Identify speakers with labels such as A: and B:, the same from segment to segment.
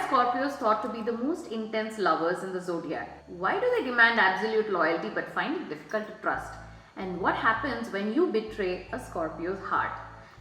A: Scorpios thought to be the most intense lovers in the zodiac? Why do they demand absolute loyalty but find it difficult to trust? And what happens when you betray a Scorpio's heart?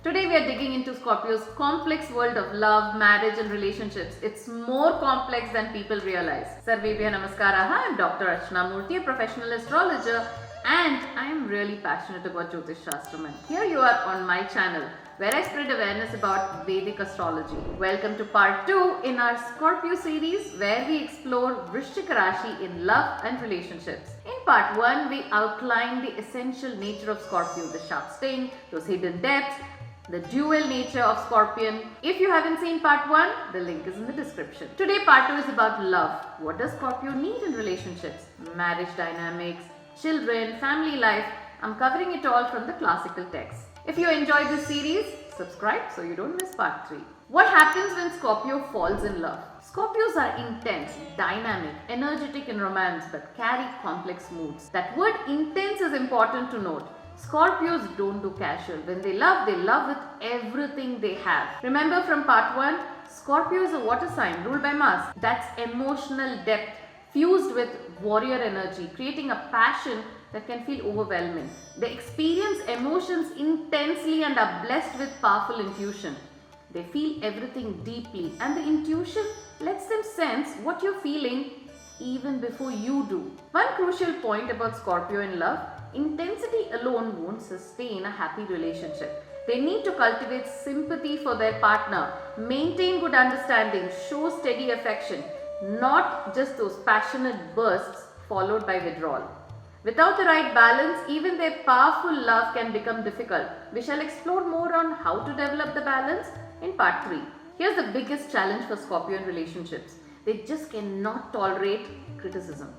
A: Today we are digging into Scorpio's complex world of love, marriage and relationships. It's more complex than people realize. Sarvebhya Namaskaraha, I'm Dr. Archna Murthy, a professional astrologer, and I am really passionate about Jyotish Shastram. And here you are on my channel where I spread awareness about Vedic Astrology. Welcome to part 2 in our Scorpio series where we explore Vruschika Rashi in love and relationships. In part 1, we outline the essential nature of Scorpio, the sharp sting, those hidden depths, the dual nature of Scorpion. If you haven't seen part 1, the link is in the description. Today part 2 is about love. What does Scorpio need in relationships? Marriage dynamics, children, family life. I'm covering it all from the classical text. If you enjoyed this series, subscribe so you don't miss part 3. What happens when Scorpio falls in love? Scorpios are intense, dynamic, energetic in romance but carry complex moods. That word intense is important to note. Scorpios don't do casual. When they love with everything they have. Remember from part 1, Scorpio is a water sign ruled by Mars. That's emotional depth fused with warrior energy, creating a passion that can feel overwhelming. They experience emotions intensely and are blessed with powerful intuition. They feel everything deeply and the intuition lets them sense what you're feeling even before you do. One crucial point about Scorpio in love: intensity alone won't sustain a happy relationship. They need to cultivate sympathy for their partner, maintain good understanding, show steady affection, not just those passionate bursts followed by withdrawal. Without the right balance, even their powerful love can become difficult. We shall explore more on how to develop the balance in part 3. Here's the biggest challenge for Scorpio in relationships. They just cannot tolerate criticism.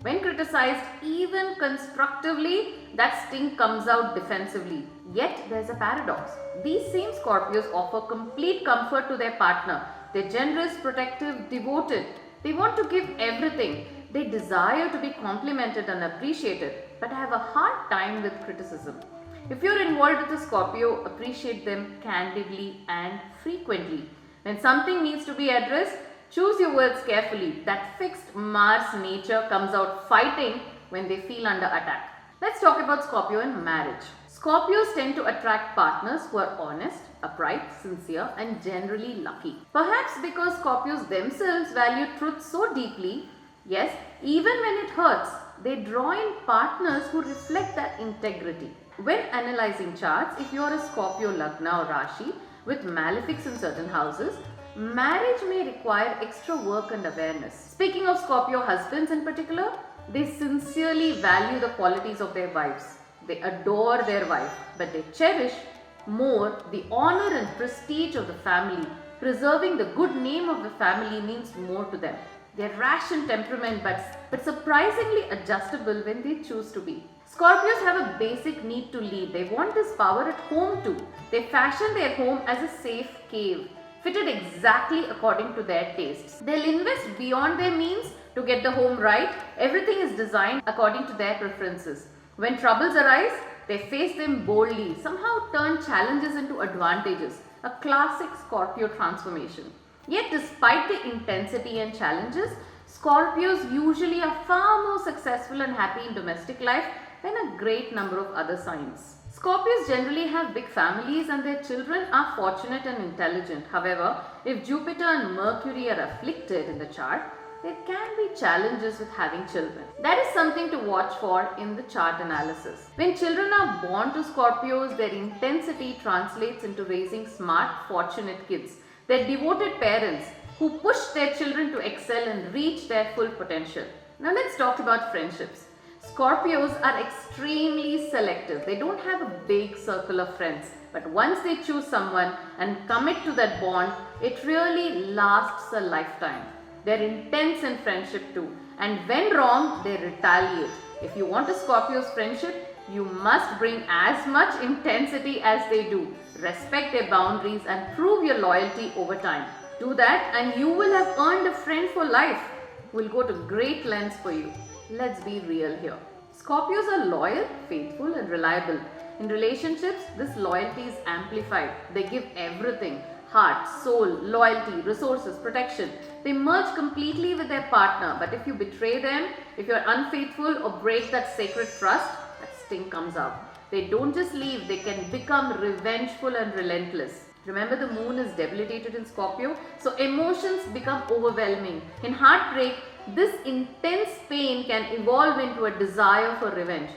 A: When criticized, even constructively, that sting comes out defensively. Yet there's a paradox. These same Scorpios offer complete comfort to their partner. They're generous, protective, devoted. They want to give everything. They desire to be complimented and appreciated, but have a hard time with criticism. If you're involved with a Scorpio, appreciate them candidly and frequently. When something needs to be addressed, choose your words carefully. That fixed Mars nature comes out fighting when they feel under attack. Let's talk about Scorpio in marriage. Scorpios tend to attract partners who are honest, upright, sincere, and generally lucky. Perhaps because Scorpios themselves value truth so deeply, yes, even when it hurts, they draw in partners who reflect that integrity. When analyzing charts, if you are a Scorpio Lagna or Rashi with malefics in certain houses, marriage may require extra work and awareness. Speaking of Scorpio husbands in particular, they sincerely value the qualities of their wives. They adore their wife, but they cherish more the honor and prestige of the family. Preserving the good name of the family means more to them. They're rash in temperament but surprisingly adjustable when they choose to be. Scorpios have a basic need to lead. They want this power at home too. They fashion their home as a safe cave, fitted exactly according to their tastes. They'll invest beyond their means to get the home right. Everything is designed according to their preferences. When troubles arise, they face them boldly, somehow turn challenges into advantages. A classic Scorpio transformation. Yet despite the intensity and challenges, Scorpios usually are far more successful and happy in domestic life than a great number of other signs. Scorpios generally have big families and their children are fortunate and intelligent. However, if Jupiter and Mercury are afflicted in the chart, there can be challenges with having children. That is something to watch for in the chart analysis. When children are born to Scorpios, their intensity translates into raising smart, fortunate kids. They're devoted parents who push their children to excel and reach their full potential. Now let's talk about friendships. Scorpios are extremely selective. They don't have a big circle of friends. But once they choose someone and commit to that bond, it really lasts a lifetime. They're intense in friendship too. And when wrong, they retaliate. If you want a Scorpio's friendship, you must bring as much intensity as they do. Respect their boundaries and prove your loyalty over time. Do that and you will have earned a friend for life who will go to great lengths for you. Let's be real here. Scorpios are loyal, faithful and reliable. In relationships, this loyalty is amplified. They give everything, heart, soul, loyalty, resources, protection. They merge completely with their partner. But if you betray them, if you're unfaithful or break that sacred trust, that sting comes out. They don't just leave, they can become revengeful and relentless. Remember, the moon is debilitated in Scorpio, so emotions become overwhelming. In heartbreak, this intense pain can evolve into a desire for revenge.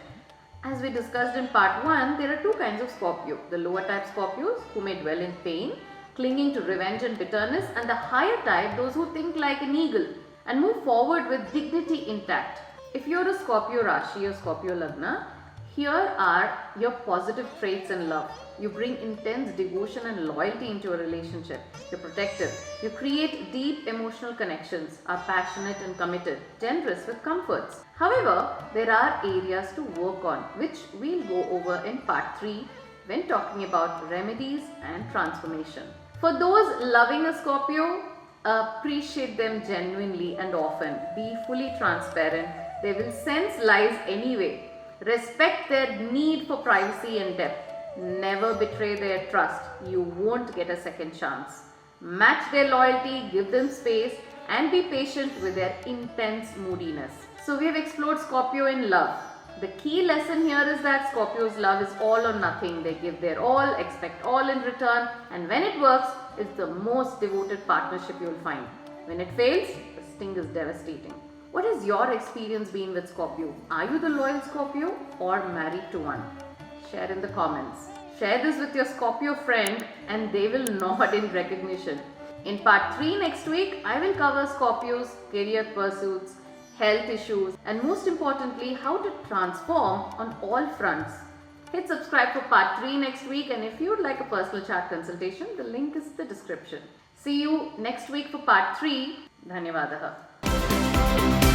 A: As we discussed in part 1, there are two kinds of Scorpio. The lower type Scorpios, who may dwell in pain, clinging to revenge and bitterness, and the higher type, those who think like an eagle and move forward with dignity intact. If you're a Scorpio Rashi or Scorpio Lagna, here are your positive traits in love. You bring intense devotion and loyalty into a relationship. You're protective. You create deep emotional connections, are passionate and committed, generous with comforts. However, there are areas to work on, which we'll go over in part 3 when talking about remedies and transformation. For those loving a Scorpio, appreciate them genuinely and often. Be fully transparent. They will sense lies anyway. Respect their need for privacy and depth. Never betray their trust. You won't get a second chance. Match their loyalty, give them space, and be patient with their intense moodiness. So we have explored Scorpio in love. The key lesson here is that Scorpio's love is all or nothing. They give their all, expect all in return, and when it works, it's the most devoted partnership you'll find. When it fails, the sting is devastating. What has your experience been with Scorpio? Are you the loyal Scorpio or married to one? Share in the comments. Share this with your Scorpio friend and they will nod in recognition. In part 3 next week, I will cover Scorpio's career pursuits, health issues, and most importantly, how to transform on all fronts. Hit subscribe for part 3 next week, and if you would like a personal chart consultation, the link is in the description. See you next week for part 3. Dhanyavadaha.